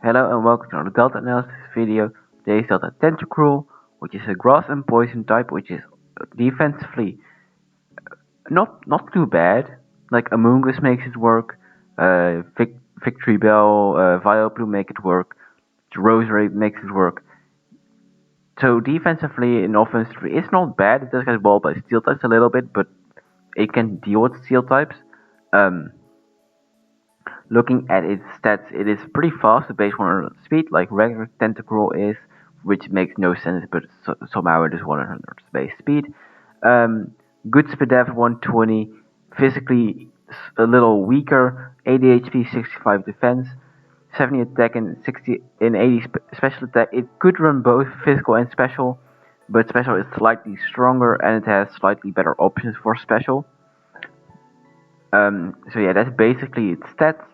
Hello and welcome to another Delta analysis video. Today's Delta Tentacruel, which is a grass and poison type, which is defensively not too bad. Like Amoonguss makes it work, Victory Bell, Vileplume make it work, Rosary makes it work. So defensively and offensively, it's not bad. It does get walled by steel types a little bit, but it can deal with steel types. Looking at its stats, it is pretty fast at base 100 speed, like regular Tentacruel is, which makes no sense, but somehow it is 100 base speed. Good speed def 120, physically a little weaker, 80 HP, 65 defense, 70 attack and 60 and 80 special attack. It could run both physical and special, but special is slightly stronger and it has slightly better options for special. So yeah, that's basically its stats.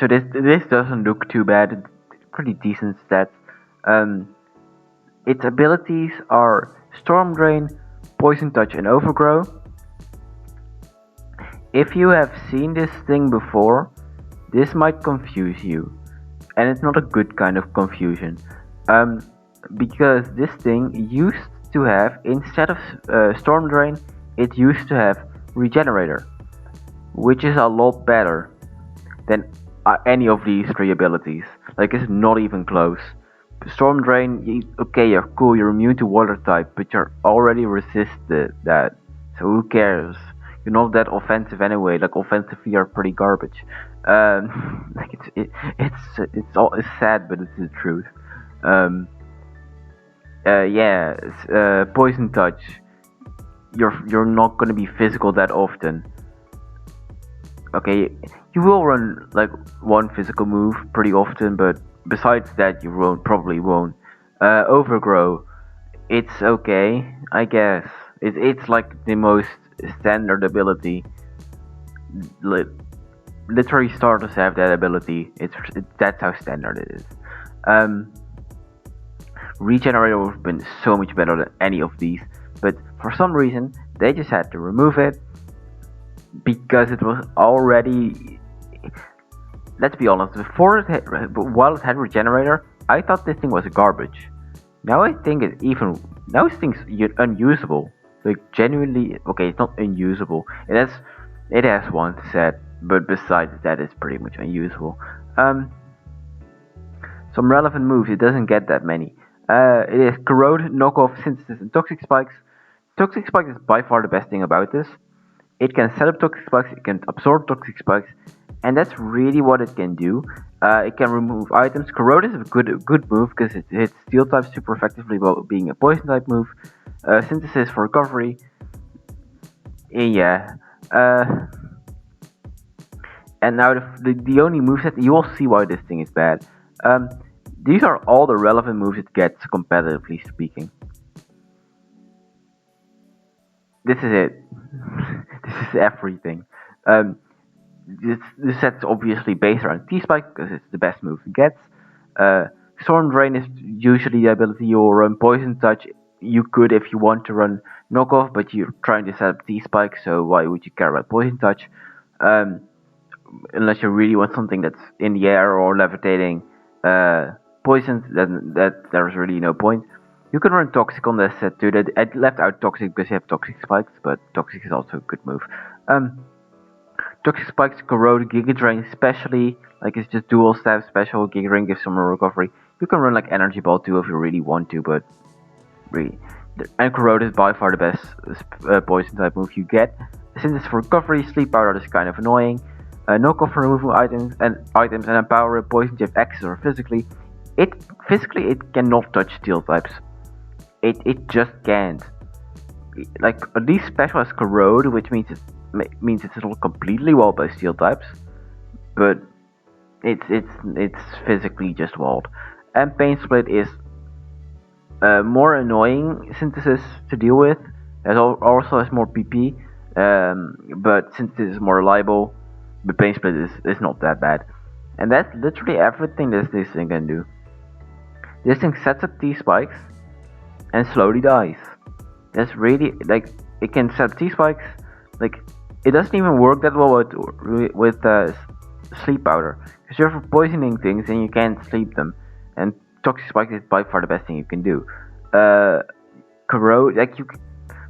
So this doesn't look too bad. It's pretty decent stats. Its abilities are Storm Drain, Poison Touch, and Overgrow. If you have seen this thing before, this might confuse you, and it's not a good kind of confusion. Because this thing used to have, instead of Storm Drain, it used to have Regenerator, which is a lot better than any of these three abilities. Like, it's not even close. Storm Drain, okay, you're cool, you're immune to water type, but you're already resisted that. So who cares? You're not that offensive anyway. Like, offensively, you're pretty garbage. Like it's sad, but it's the truth. Poison Touch. You're not gonna be physical that often. Okay, you will run like one physical move pretty often, but besides that, you probably won't. Overgrow, it's okay, I guess. It's like the most standard ability. Literally, starters have that ability. That's how standard it is. Regenerator would have been so much better than any of these, but for some reason they just had to remove it because it was already. Let's be honest. While it had Regenerator, I thought this thing was garbage. Now I think now this thing's unusable. Like, genuinely, okay, it's not unusable. It has one set, but besides that, it's pretty much unusable. Some relevant moves. It doesn't get that many. It is Corrode, Knockoff, Synthesis, and Toxic Spikes. Toxic Spikes is by far the best thing about this. It can set up Toxic Spikes, it can absorb Toxic Spikes, and that's really what it can do. It can remove items. Corrode is a good move because it hits Steel types super effectively while being a Poison type move. Synthesis for recovery. Yeah. And now the only moveset, you will see why this thing is bad. These are all the relevant moves it gets, competitively speaking. This is it. This is everything. This set's obviously based around T-Spike because it's the best move it gets. Storm Drain is usually the ability you'll run Poison Touch. You could if you want to run Knockoff, but you're trying to set up T-Spike, so why would you care about Poison Touch? Unless you really want something that's in the air or levitating poisons, then there's really no point. You can run Toxic on this set too. I left out Toxic because you have Toxic Spikes, but Toxic is also a good move. Toxic Spikes, Corrode, Giga Drain especially, like it's just dual stab special. Giga Drain gives some more recovery. You can run like Energy Ball too if you really want to, but really. And Corrode is by far the best poison type move you get. Since it's for recovery, Sleep Powder is kind of annoying. Knockoff for removing items and empower poison if access or physically. It cannot touch steel types. It just can't. Like, at least special has Corrode, which means it's not completely walled by steel types, but it's physically just walled. And Pain Split is more annoying Synthesis to deal with. It also has more PP, but Synthesis is more reliable. The Pain Split is not that bad. And that's literally everything this thing can do. This thing sets up T-Spikes and slowly dies. That's really, like, it can set T-Spikes. Like, it doesn't even work that well with sleep powder. Because you're for poisoning things and you can't sleep them. And toxic spike is by far the best thing you can do. Corrode, like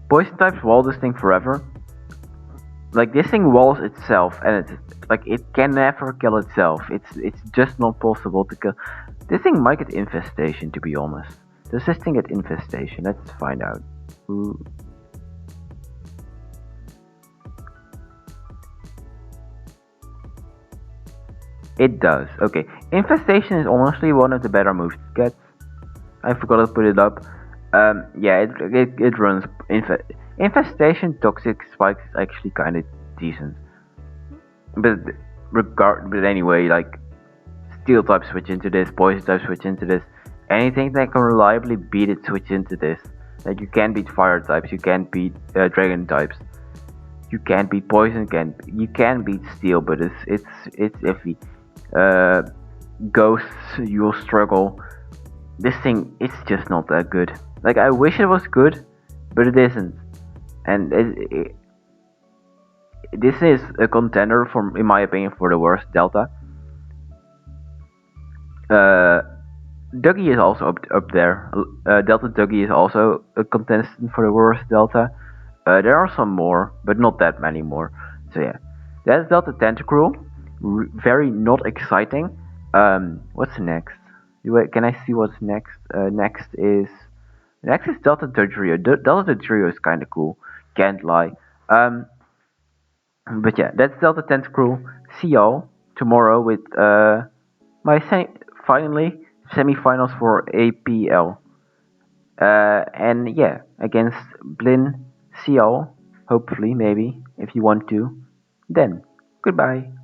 poison types wall this thing forever. Like this thing walls itself, and it's like it can never kill itself. It's just not possible to kill. This thing might get infestation, to be honest. Does this thing get infestation? Let's find out. Ooh. It does. Okay, infestation is honestly one of the better moves to get. I forgot to put it up. Yeah, it runs infestation. Toxic spikes is actually kind of decent, but but anyway, like steel type switch into this, poison type switch into this, anything that can reliably beat it switch into this. Like you can't beat fire types, you can't beat dragon types, you can't beat poison, you can beat steel, but it's iffy. Ghosts, you'll struggle. This thing, it's just not that good. Like I wish it was good, but it isn't. And this is a contender for, in my opinion, for the worst Delta. Uh, Dougie is also up there. Delta Dougie is also a contestant for the worst Delta. There are some more, but not that many more. So yeah, that's Delta Tentacruel. Very not exciting. What's next? Can I see what's next? Next is Delta Dodrio. Delta Dodrio is kind of cool. Can't lie. But yeah, that's Delta Tentacruel. See y'all tomorrow with my finally semi-finals for APL. And yeah, against Blin. See y'all. Hopefully, maybe, if you want to. Then, goodbye.